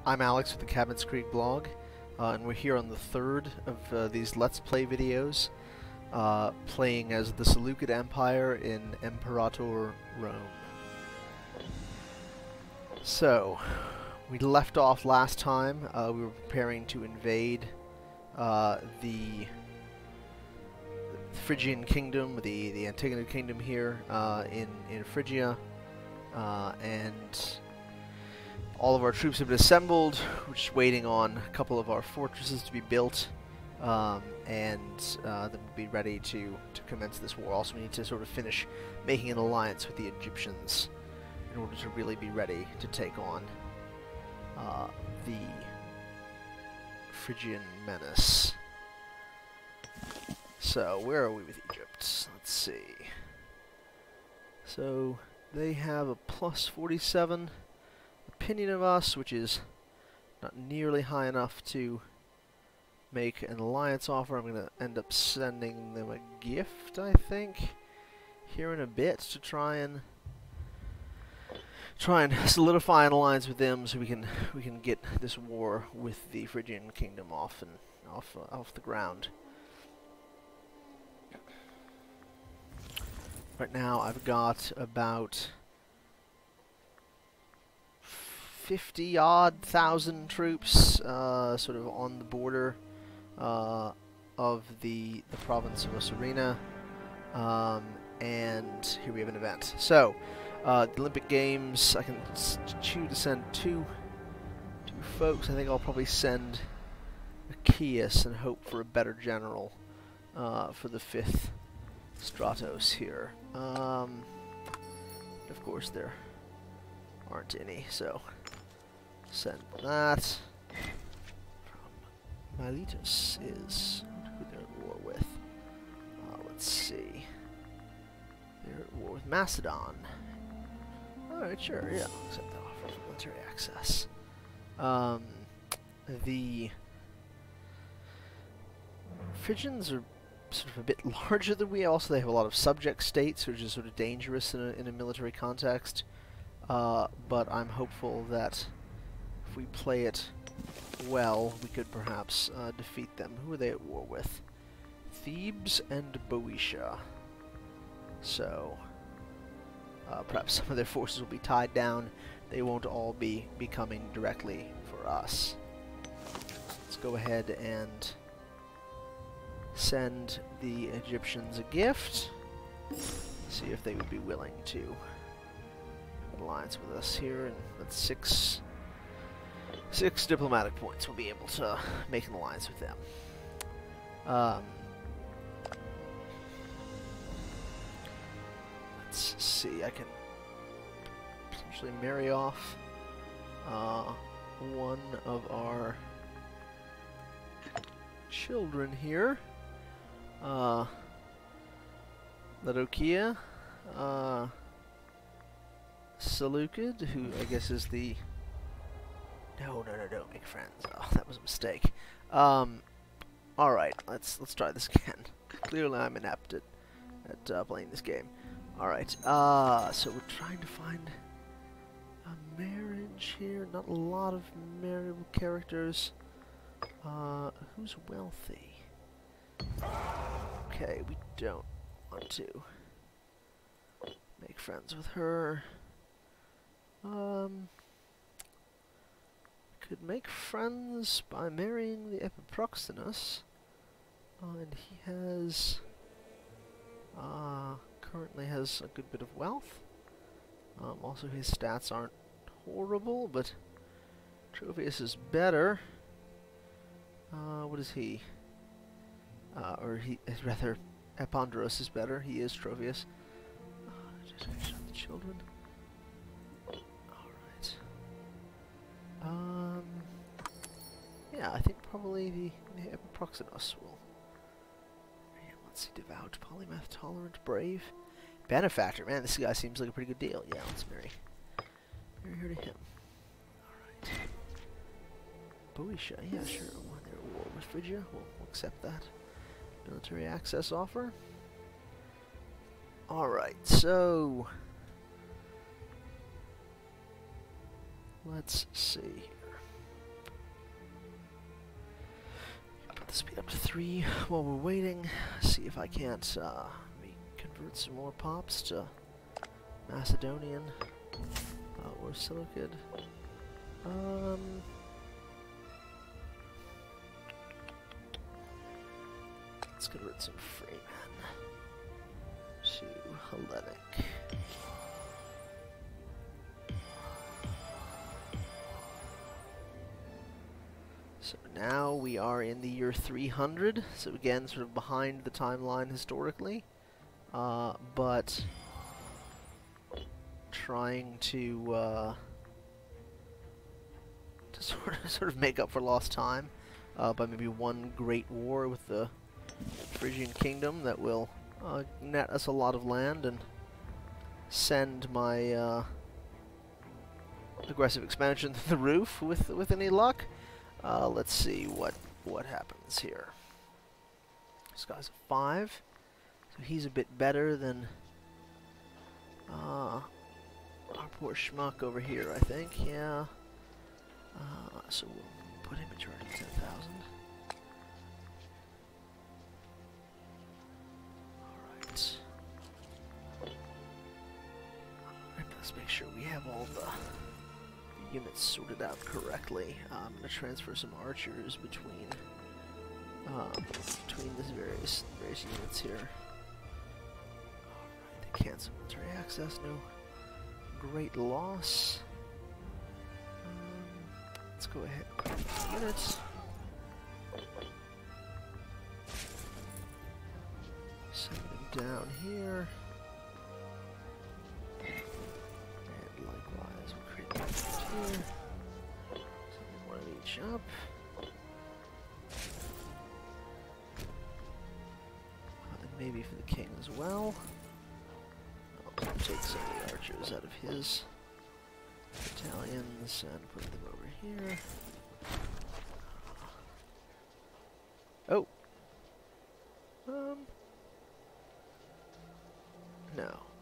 I'm Alex with the Cabinets Creek blog, and we're here on the third of these Let's Play videos, playing as the Seleucid Empire in Imperator Rome. So, we left off last time. We were preparing to invade the Phrygian kingdom, the Antigonus kingdom here in Phrygia, and all of our troops have been assembled. We're just waiting on a couple of our fortresses to be built, and then we'll be ready to commence this war. Also, we need to sort of finish making an alliance with the Egyptians in order to really be ready to take on the Phrygian menace. So, where are we with Egypt? Let's see. So, they have a plus 47 opinion of us, which is not nearly high enough to make an alliance offer. I'm going to end up sending them a gift, I think, here in a bit to try and solidify an alliance with them, so we can get this war with the Phrygian kingdom off the ground. Right now, I've got about 50-odd thousand troops, sort of on the border of the province of Osirina, and here we have an event. So, the Olympic Games, I can choose to send two folks. I think I'll probably send Achaeus and hope for a better general for the 5th Stratos here. Of course, there aren't any, so send that. From Miletus is who they're at war with. Let's see. They're at war with Macedon. Alright, sure, yeah, I'll accept that offer for military access. The Phrygians are sort of a bit larger than we. Also, they have a lot of subject states, which is sort of dangerous in a military context. But I'm hopeful that if we play it well, we could perhaps defeat them. Who are they at war with? Thebes and Boeotia. So, perhaps some of their forces will be tied down. They won't all be coming directly for us. Let's go ahead and send the Egyptians a gift. See if they would be willing to have an alliance with us here, and that's six diplomatic points. We'll be able to make an alliance with them. Let's see, I can potentially marry off one of our children here. Diadochi, Seleucid, who I guess is the... No, don't make friends. Oh, that was a mistake. Alright, let's try this again. Clearly I'm inept at playing this game. Alright, so we're trying to find a marriage here. Not a lot of marriable characters. Who's wealthy? Okay, we don't want to make friends with her. Could make friends by marrying the Epiproxenus, and he has currently has a good bit of wealth. Also, his stats aren't horrible, but Trophius is better. What is he? Or he is rather Epandros is better. He is Trophius. Just finish up the children. Alright. Yeah, I think probably the Epiproxenus will. Yeah, let's see, devout, polymath, tolerant, brave, benefactor. Man, this guy seems like a pretty good deal. Yeah, let's marry her to him. Alright. Boeotia, yeah, sure. They're at war with Phrygia. We'll accept that. Military access offer. Alright, so let's see here. speed up to 3 while we're waiting. See if I can't convert some more pops to Macedonian or Seleucid. Let's convert some freemen to Hellenic. So now we are in the year 300, so again sort of behind the timeline historically, but trying to sort of make up for lost time by maybe one great war with the Phrygian kingdom that will net us a lot of land and send my aggressive expansion through the roof with any luck. Let's see what happens here. This guy's a 5, so he's a bit better than our poor schmuck over here, I think. Yeah. So we'll put him in charge of 10,000. Alright. Let's make sure we have all the units sorted out correctly. I'm going to transfer some archers between these various units here. Alright, they cancel military access, no great loss. Let's go ahead and grab these units. Send them down here. And likewise, we'll create them here. Send one of each up. And maybe for the king as well. I'll take some of the archers out of his battalions and put them over here. Oh.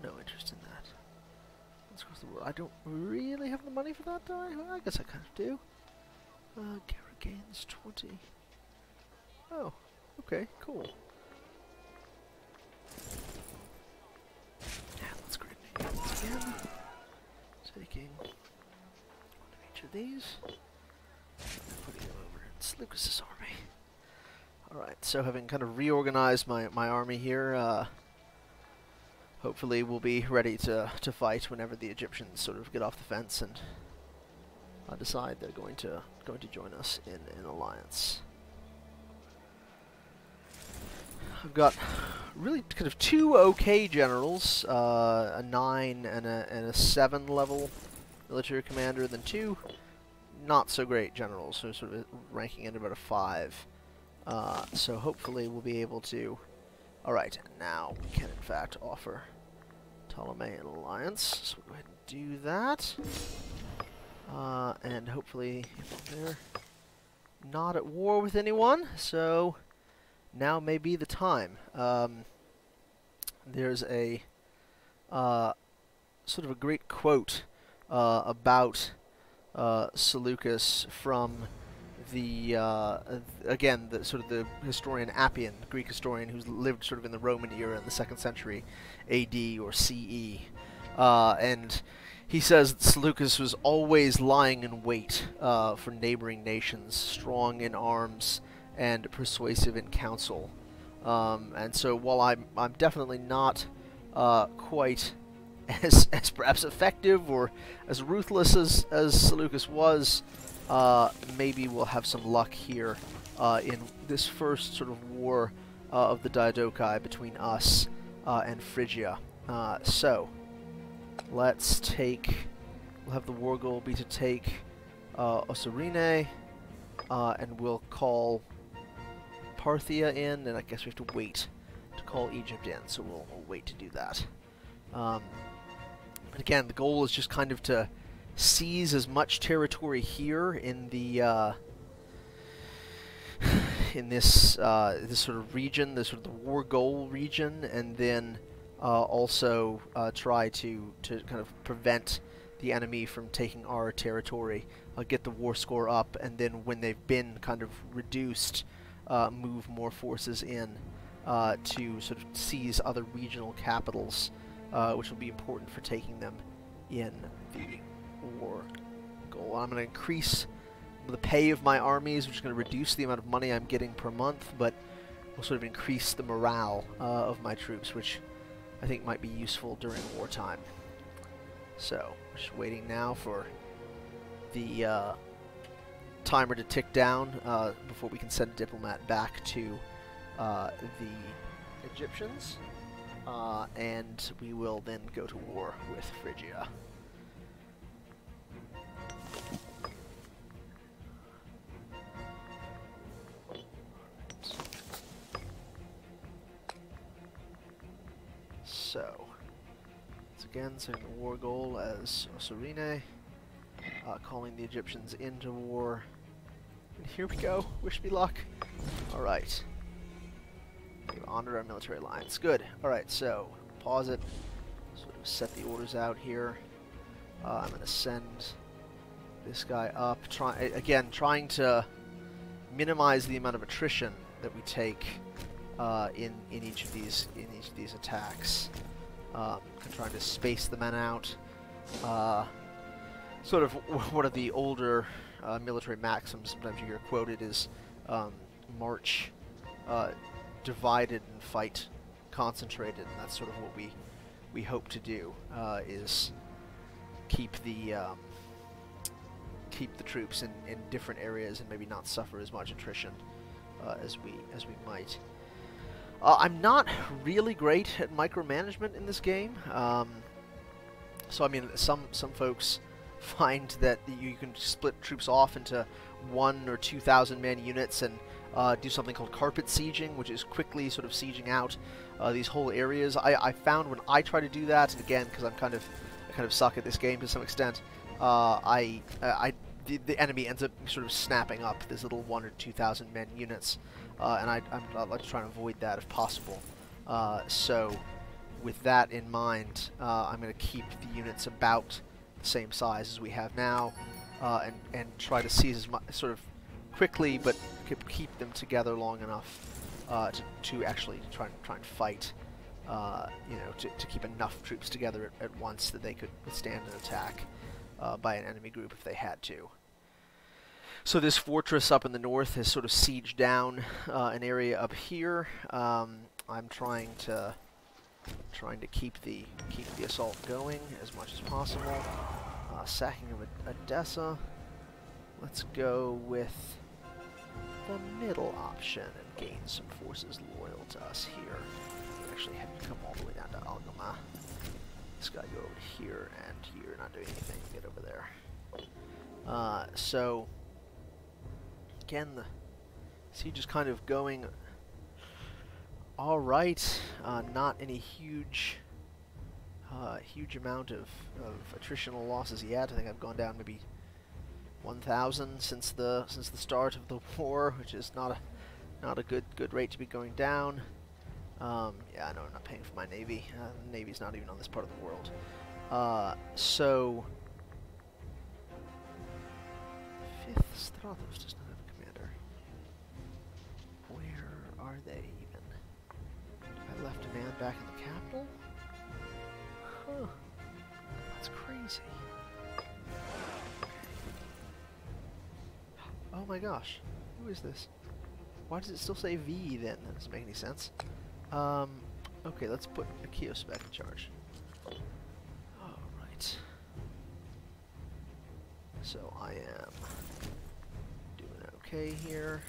No interest in that. Let's cross the world. I don't really have the money for that, do I? Well, I guess I kind of do. Garrett gains 20. Oh, okay, cool. Yeah, let's grab these again. Taking one of each of these, and putting them over in Seleucus' army. Alright, so having kind of reorganized my army here, hopefully we'll be ready to fight whenever the Egyptians sort of get off the fence and decide they're going to join us in an alliance. I've got really kind of 2 okay generals, a 9 and a 7 level military commander, then 2 not so great generals, so sort of ranking at about a 5. So hopefully we'll be able to. Alright, now we can in fact offer Ptolemy an alliance, so we'll go ahead and do that. And hopefully they're not at war with anyone, so now may be the time. There's a sort of a great quote about Seleucus from the again the sort of the historian Appian, Greek historian who's lived sort of in the Roman era in the 2nd century AD or CE, and he says that Seleucus was always lying in wait for neighboring nations, strong in arms and persuasive in counsel. And so while I'm definitely not quite as perhaps effective or as ruthless as Seleucus was, maybe we'll have some luck here in this first sort of war of the Diadochi between us and Phrygia. So let's take. We'll have the war goal be to take Osirene, and we'll call Parthia in, and I guess we have to wait to call Egypt in, so we'll wait to do that. But again, the goal is just kind of to seize as much territory here in the in this sort of region, this sort of the war goal region, and then also try to kind of prevent the enemy from taking our territory, get the war score up, and then when they've been kind of reduced, move more forces in to sort of seize other regional capitals, which will be important for taking them in the war goal. I'm going to increase the pay of my armies, which is going to reduce the amount of money I'm getting per month, but will sort of increase the morale of my troops, which I think might be useful during wartime. So, just waiting now for the timer to tick down before we can send a diplomat back to the Egyptians, and we will then go to war with Phrygia. So, once again, setting the war goal as Osirine, calling the Egyptians into war. And here we go. Wish me luck. Alright. We've honored our military alliance. Good. Alright, so, pause it. Sort of set the orders out here. I'm going to send this guy up. Trying to minimize the amount of attrition that we take in each of these attacks. Trying to space the men out. Sort of one of the older military maxims sometimes you hear quoted is march divided and fight concentrated, and that's sort of what we hope to do, is keep the troops in different areas and maybe not suffer as much attrition as we might. I'm not really great at micromanagement in this game, so I mean some folks find that you can split troops off into 1,000 or 2,000 man units and do something called carpet sieging, which is quickly sort of sieging out these whole areas. I found when I try to do that, and again because I kind of suck at this game to some extent, the enemy ends up sort of snapping up these little 1,000 or 2,000 men units, and I'd like to try and avoid that if possible. So with that in mind, I'm going to keep the units about the same size as we have now, and try to seize as much, sort of quickly, but keep them together long enough to actually try and fight. You know, to keep enough troops together at once that they could withstand an attack by an enemy group if they had to. So this fortress up in the north has sort of sieged down an area up here. I'm trying to keep the assault going as much as possible. Sacking of Edessa. Let's go with the middle option and gain some forces loyal to us here. Actually have you come all the way down to Algama. This guy go over here, and you're not doing anything. Get over there. So again, the siege is kind of going all right. Not any huge amount of attritional losses yet. I think I've gone down maybe 1,000 since the start of the war, which is not a good rate to be going down. Yeah, I know I'm not paying for my navy. The navy's not even on this part of the world. So 5th Stratos does not have a commander. Where are they even? I left a man back in the capital? Huh. That's crazy. Oh my gosh. Who is this? Why does it still say V then? That doesn't make any sense. Okay, let's put Akios back in charge. Alright. So I am doing okay here.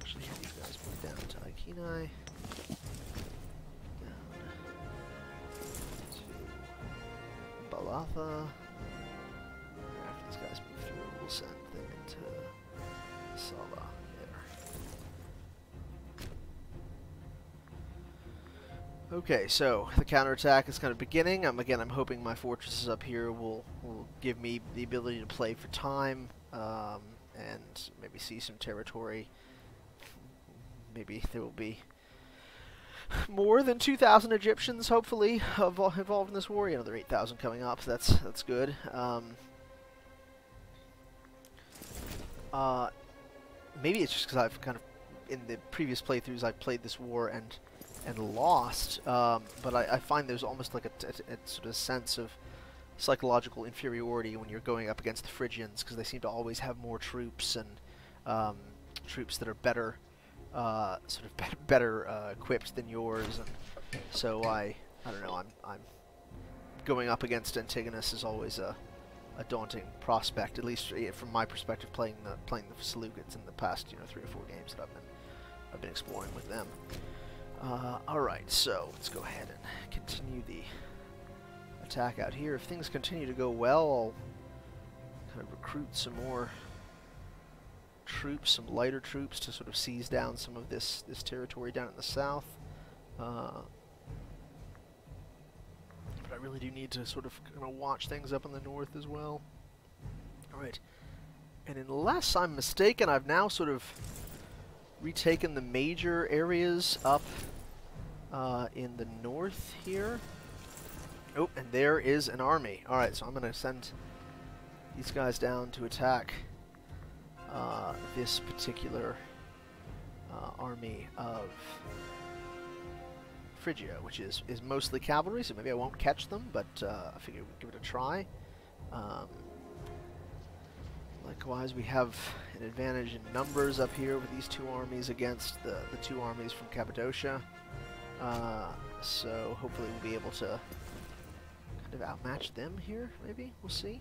Actually have you guys move down to Ikenai. Balatha. After these guys move through, we'll send them into Sala there. Okay, so the counterattack is kind of beginning. Again, I'm hoping my fortresses up here will give me the ability to play for time, and maybe see some territory. Maybe there will be more than 2,000 Egyptians, hopefully, involved in this war. Another 8,000 coming up, so that's good. Maybe it's just because I've kind of in the previous playthroughs I played this war and lost, but I find there's almost like a sort of sense of psychological inferiority when you're going up against the Phrygians, because they seem to always have more troops and troops that are better, better equipped than yours, and so I don't know. I'm going up against Antigonus is always a daunting prospect, at least from my perspective, playing the Seleucids in the past 3 or 4 games that I've been exploring with them. All right, so let's go ahead and continue the attack out here. If things continue to go well, I'll kind of recruit some more troops, some lighter troops, to sort of seize down some of this territory down in the south. But I really do need to sort of watch things up in the north as well. All right, and unless I'm mistaken, I've now sort of retaken the major areas up in the north here. Oh, and there is an army. All right, so I'm going to send these guys down to attack this particular army of Phrygia, which is mostly cavalry, so maybe I won't catch them, but I figure we'd give it a try. Likewise, we have an advantage in numbers up here with these 2 armies against the 2 armies from Cappadocia. So hopefully we'll be able to kind of outmatch them here, maybe? We'll see.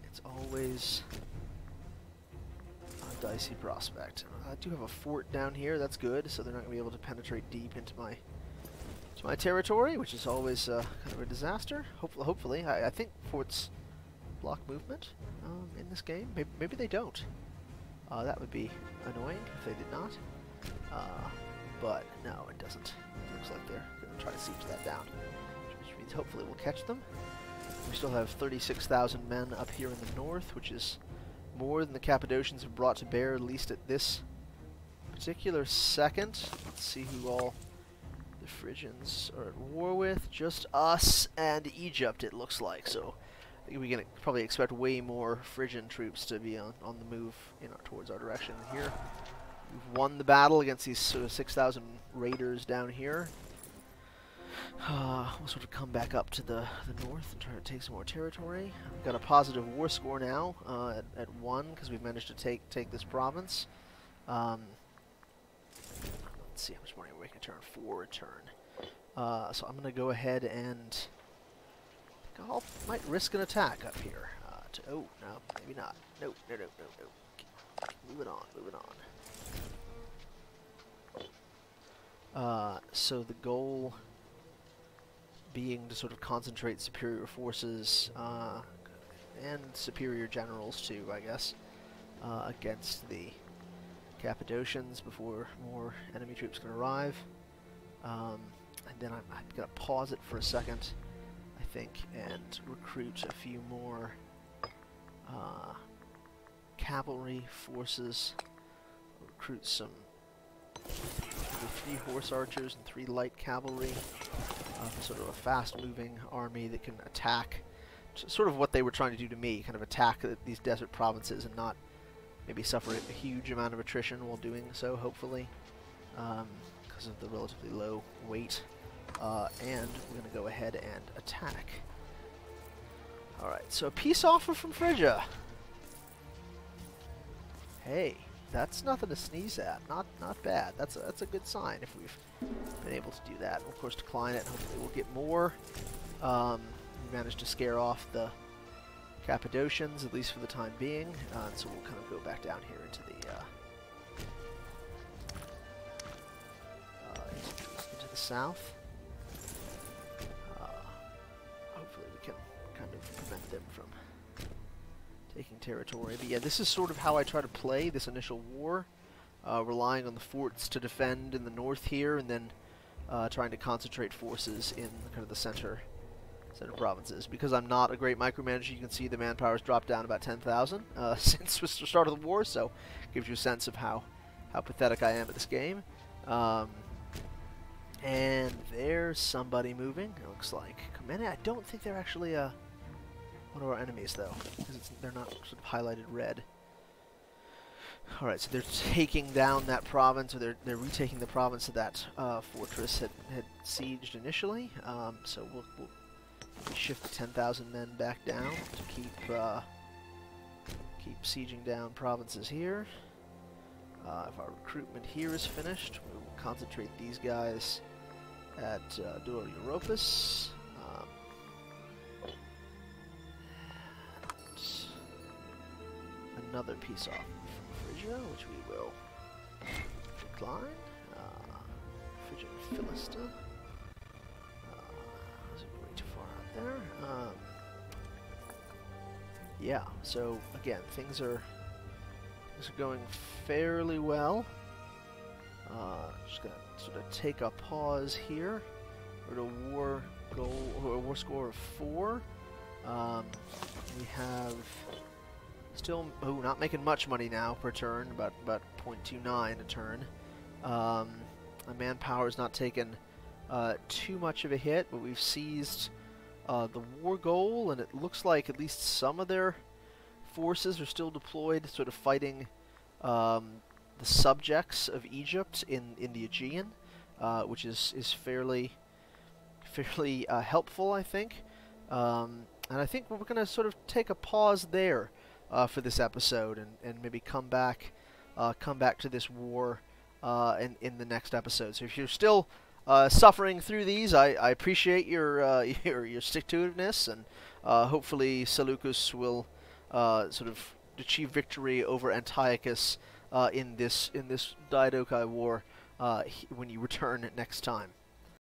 It's always a dicey prospect. I do have a fort down here, that's good, so they're not going to be able to penetrate deep into my territory, which is always kind of a disaster. Hopefully. I think forts block movement in this game. Maybe they don't. That would be annoying if they did not. But no, it doesn't. It looks like they're going to try to siege that down, which means hopefully we'll catch them. We still have 36,000 men up here in the north, which is more than the Cappadocians have brought to bear, at least at this particular second. Let's see who all the Phrygians are at war with. Just us and Egypt, it looks like. So I think we can probably expect way more Phrygian troops to be on the move towards our direction here. We've won the battle against these sort of 6,000 raiders down here. We'll sort of come back up to the north and try to take some more territory. We've got a positive war score now at 1 because we've managed to take this province. Let's see how much money we can turn. 4 a turn. So I'm going to go ahead and I might risk an attack up here. Oh, no, maybe not. No. Moving on. So the goal being to sort of concentrate superior forces and superior generals too, I guess, against the Cappadocians before more enemy troops can arrive. And then I'm going to pause it for a second, I think, and recruit a few more cavalry forces. Recruit some 3 horse archers and 3 light cavalry. Sort of a fast-moving army that can attack, sort of what they were trying to do to me, kind of attack these desert provinces and not maybe suffer a huge amount of attrition while doing so, hopefully, because of the relatively low weight. And we're going to go ahead and attack. Alright, so a peace offer from Phrygia. Hey, that's nothing to sneeze at. Not bad. That's a good sign if we've been able to do that. We'll of course decline it. Hopefully we'll get more. We managed to scare off the Cappadocians, at least for the time being. So we'll kind of go back down here into the south. Hopefully we can kind of prevent them from taking territory. But yeah, this is sort of how I try to play this initial war, relying on the forts to defend in the north here, and then trying to concentrate forces in kind of the center provinces. Because I'm not a great micromanager, you can see the manpower's dropped down about 10,000 since the start of the war, so it gives you a sense of how pathetic I am at this game. And there's somebody moving, it looks like. I don't think they're actually one of our enemies, though, because they're not sort of highlighted red. Alright, so they're taking down that province, or they're retaking the province that that fortress had sieged initially. So we'll shift 10,000 men back down to keep sieging down provinces here. If our recruitment here is finished, we will concentrate these guys at Dura Europus. Another piece off Phrygia, which we will decline. Phrygia and Philistia. Isn't way too far out there. Yeah, so again, things are going fairly well. Just gonna sort of take a pause here. We're at a war goal, or a war score of 4. We have still, not making much money now per turn, about 0.29 a turn. Our manpower is not taken too much of a hit, but we've seized the war goal, and it looks like at least some of their forces are still deployed, sort of fighting the subjects of Egypt in the Aegean, which is fairly helpful, I think. And I think we're going to sort of take a pause there for this episode, and maybe come back to this war in the next episode. So if you're still suffering through these, I appreciate your stick-to-itiveness, and hopefully Seleucus will sort of achieve victory over Antiochus in this Diadochi war when you return next time.